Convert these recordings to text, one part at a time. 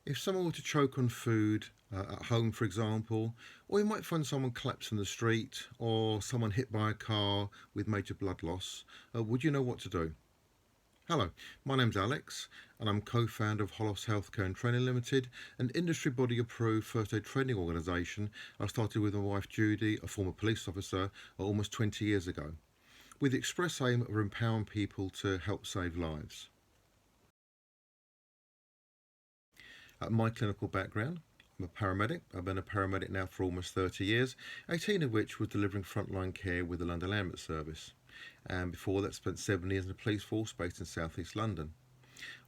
If someone were to choke on food at home, for example, or you might find someone collapsed in the street or someone hit by a car with major blood loss, would you know what to do? Hello, my name's Alex, and I'm co-founder of Holos Healthcare Training Ltd, an industry body approved first aid training organisation I started with my wife Judy, a former police officer, almost 20 years ago, with the express aim of empowering people to help save lives. My clinical background: I'm a paramedic. I've been a paramedic now for almost 30 years, 18 of which was delivering frontline care with the London Ambulance Service. And before that, spent 7 years in the police force based in South East London.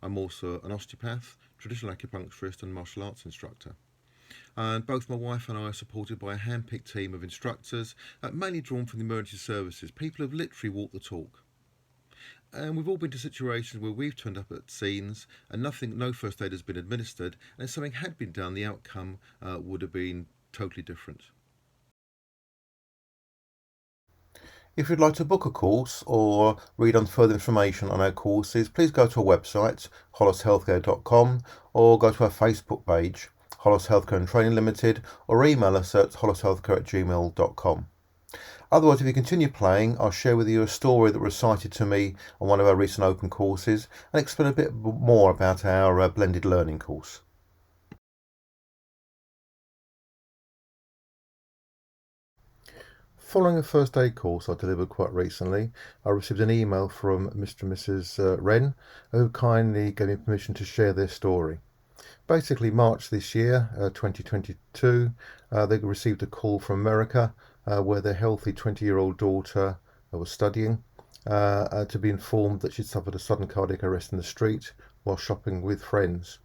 I'm also an osteopath, traditional acupuncturist, and martial arts instructor. And both my wife and I are supported by a hand-picked team of instructors, mainly drawn from the emergency services, people who have literally walked the talk. And we've all been to situations where we've turned up at scenes and no first aid has been administered, and if something had been done, the outcome would have been totally different. If you'd like to book a course or read on further information on our courses, please go to our website, holoshealthcare.com, or go to our Facebook page, Holos Healthcare Training Ltd, or email us at holoshealthcare@gmail.com. Otherwise, if you continue playing, I'll share with you a story that was recited to me on one of our recent open courses and explain a bit more about our blended learning course. Following a first aid course I delivered quite recently, I received an email from Mr. and Mrs. Wren, who kindly gave me permission to share their story. Basically, March this year, 2022, they received a call from America where their healthy 20-year-old daughter was studying to be informed that she'd suffered a sudden cardiac arrest in the street while shopping with friends.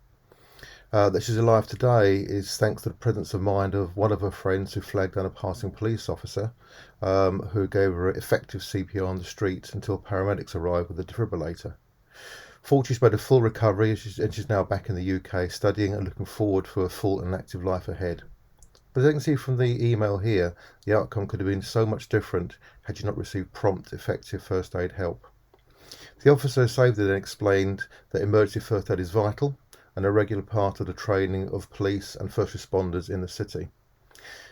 That she's alive today is thanks to the presence of mind of one of her friends who flagged down a passing police officer who gave her effective CPR on the street until paramedics arrived with a defibrillator. Fortunately, she's made a full recovery and she's now back in the UK studying and looking forward for a full and active life ahead. But as you can see from the email here, the outcome could have been so much different had you not received prompt, effective first aid help. The officer saved it and explained that emergency first aid is vital and a regular part of the training of police and first responders in the city.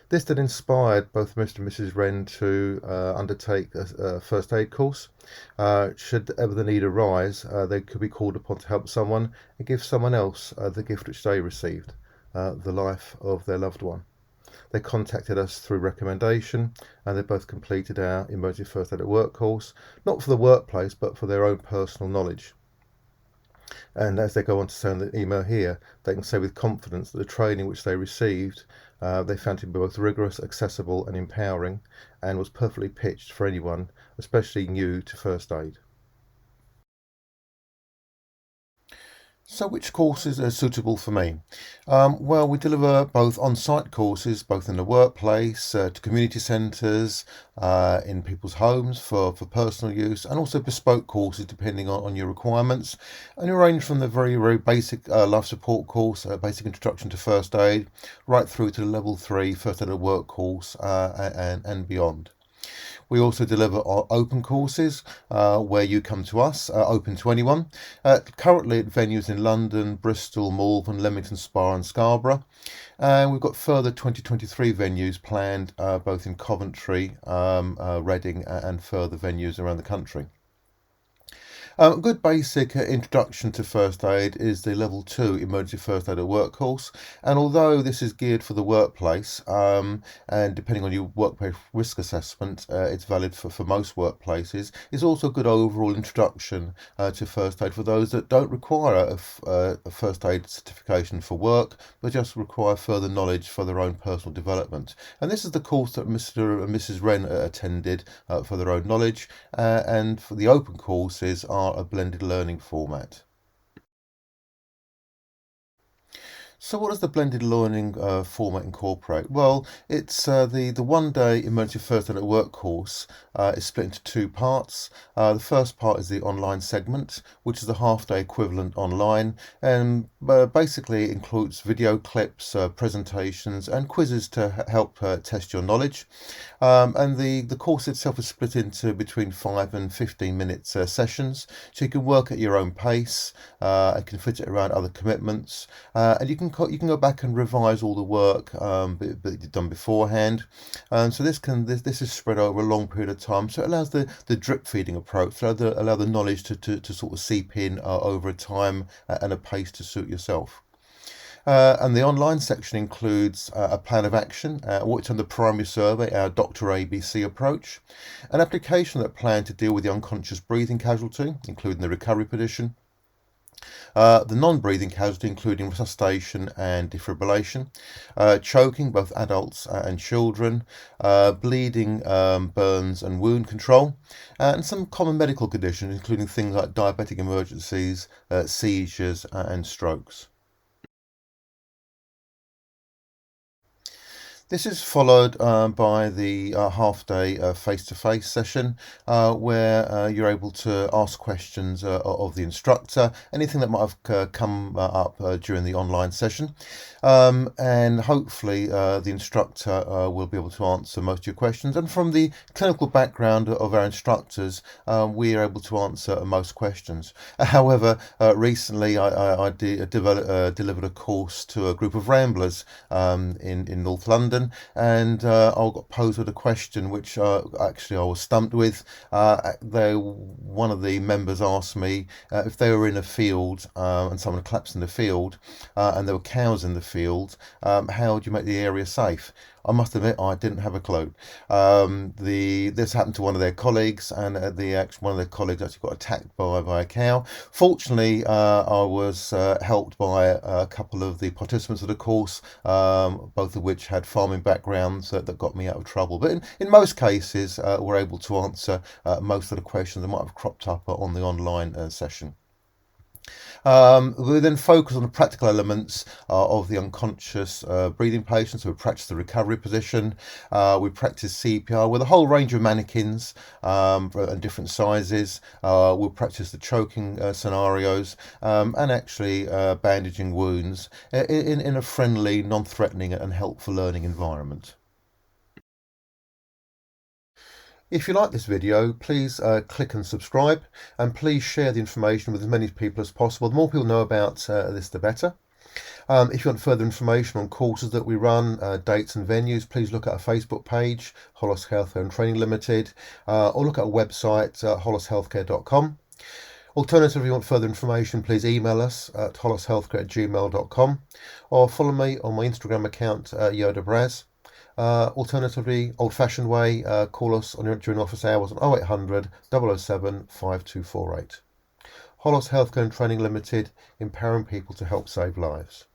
This then inspired both Mr. and Mrs. Wren to undertake a first aid course. Should ever the need arise, they could be called upon to help someone and give someone else the gift which they received, the life of their loved one. They contacted us through recommendation and they both completed our emergency first aid at work course, not for the workplace but for their own personal knowledge. And as they go on to say in the email here, they can say with confidence that the training which they received, they found to be both rigorous, accessible and empowering, and was perfectly pitched for anyone, especially new to first aid. So which courses are suitable for me? Well, we deliver both on-site courses, both in the workplace, to community centres, in people's homes for personal use, and also bespoke courses depending on your requirements. And you range from the very, very basic life support course, basic introduction to first aid, right through to the level 3 first aid at work course and beyond. We also deliver open courses where you come to us, open to anyone. Currently at venues in London, Bristol, Malvern, Leamington Spa and Scarborough. And we've got further 2023 venues planned both in Coventry, Reading and further venues around the country. A good basic introduction to first aid is the level 2 emergency first aid at work course, and although this is geared for the workplace and depending on your workplace risk assessment it's valid for most workplaces, it's also a good overall introduction to first aid for those that don't require a first aid certification for work but just require further knowledge for their own personal development. And this is the course that Mr. and Mrs. Wren attended for their own knowledge, and for the open courses are a blended learning format. So what does the blended learning format incorporate? Well, it's the one-day emergency first aid at work course is split into two parts. The first part is the online segment, which is the half-day equivalent online, and basically includes video clips, presentations, and quizzes to help test your knowledge. And the course itself is split into between 5 and 15 minutes sessions, so you can work at your own pace and can fit it around other commitments, and you can you can go back and revise all the work that you've done beforehand. So this is spread over a long period of time. So it allows the drip feeding approach, so allow the knowledge to sort of seep in over a time and a pace to suit yourself. And the online section includes a plan of action, what's on the primary survey, our Dr. ABC approach, an application that plan to deal with the unconscious breathing casualty, including the recovery position, the non-breathing casualty, including resuscitation and defibrillation, choking, both adults and children, bleeding, burns and wound control, and some common medical conditions, including things like diabetic emergencies, seizures, and strokes. This is followed by the half-day face-to-face session where you're able to ask questions of the instructor, anything that might have come up during the online session. And hopefully the instructor will be able to answer most of your questions. And from the clinical background of our instructors, we are able to answer most questions. However, recently I delivered a course to a group of ramblers in North London. And I got posed with a question which actually I was stumped with. One of the members asked me if they were in a field and someone collapsed in the field and there were cows in the field, how do you make the area safe? I must admit, I didn't have a clue. This happened to one of their colleagues, and one of their colleagues actually got attacked by a cow. Fortunately, I was helped by a couple of the participants of the course, both of which had farming backgrounds that got me out of trouble. But in most cases, we're able to answer most of the questions that might have cropped up on the online session. We then focus on the practical elements of the unconscious breathing patients. So we practice the recovery position. We practice CPR with a whole range of mannequins and different sizes. We'll practice the choking scenarios and actually bandaging wounds in a friendly, non-threatening and helpful learning environment. If you like this video, please click and subscribe, and please share the information with as many people as possible. The more people know about this, the better. If you want further information on courses that we run, dates and venues, please look at our Facebook page, Holos Healthcare Training Ltd, or look at our website, holoshealthcare.com. Alternatively, if you want further information, please email us at holoshealthcare@gmail.com, or follow me on my Instagram account, Yodabraz. Alternatively, old-fashioned way, call us during office hours on 0800 007 5248. Holos Healthcare Training Ltd, empowering people to help save lives.